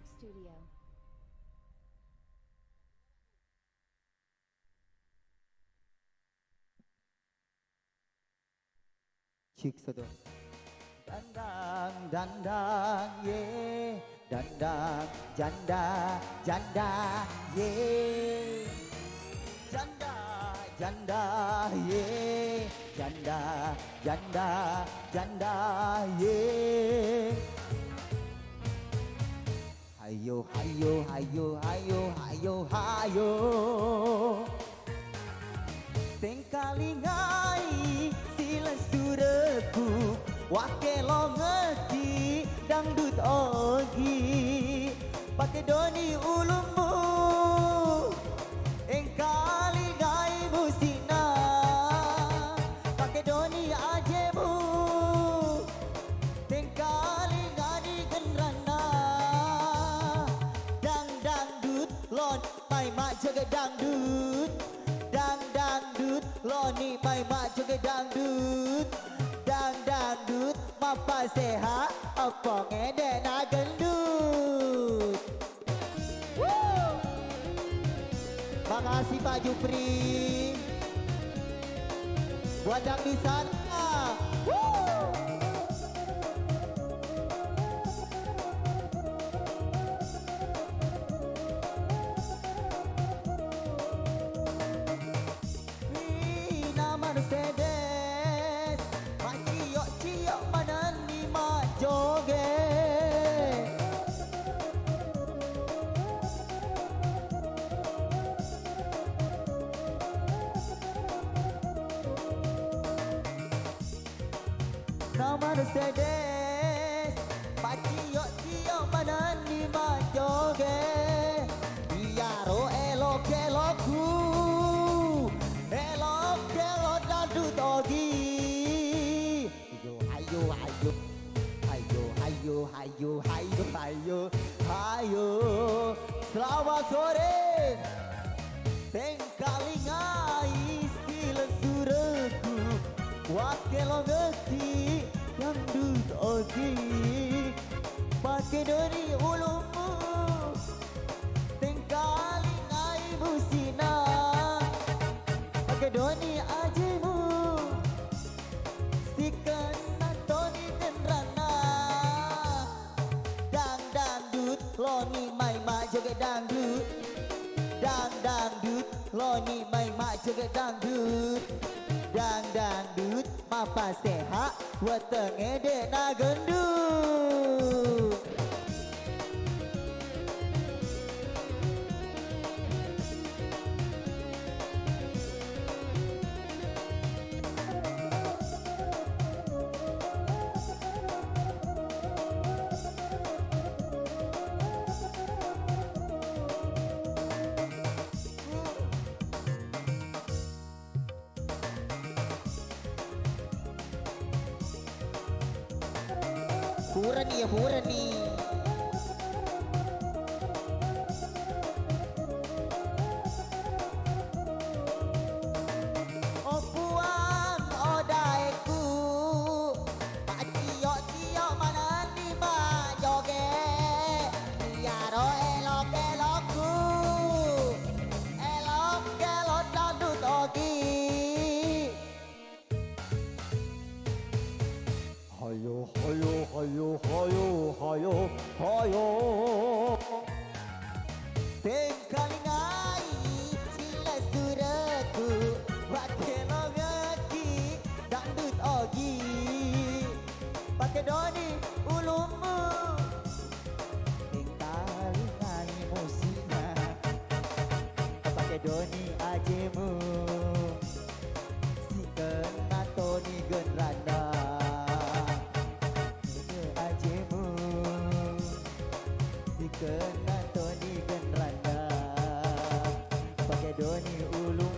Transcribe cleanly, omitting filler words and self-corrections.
Studio. Cik satu. Dandang, dandang, ye. Dandang, janda, janda, ye. Janda, janda, ye. Janda, janda, janda, ye. Hayo, hayo, hayo, hayo, hayo, hayo. Tengkalingai sila suraku wakelo ngeti dangdut ogi pakai doni ulummu engkalingai musina pakai doni ajemu tengkalingani genrana dangdut lon mai mak jaga dangdut dangdut loni mai mak juga dangdut dangdut mapa sehat apa ngedek nak gendut. Woo! Makasih Pak Jupri buat yang di sana. Woo! Mercedes mak ciok mana ni mak joget nama Mercedes mak ciok mana ni mak joget biaro elok-elokku dangdut ogi hayo hayo hayo hayo hayo hayo hayo hayo selamat sore tengkalingai sila suraku wakelo ngeti dangdut ogi pakai doni ulummu tengkalingai musina pakai doni ajemu loni mai mak joget dangdut dangdut loni mai mak joget dangdut dangdut mapa sehat weteng ngedek nak gendut. Purani ya Purani oh puang oh daiku mak ciok mana ni mak joget biaro elok-elokku elok-elok dangdut ogi hayo hayo hayo hayo hayo hayo tengkalingai sila suraku wakelo ngeki dangdut ogi pakai doni ulummu tengkalingai musina pakai doni ajemu si kena toni genrana kena Tony Genranda pakai doni ulu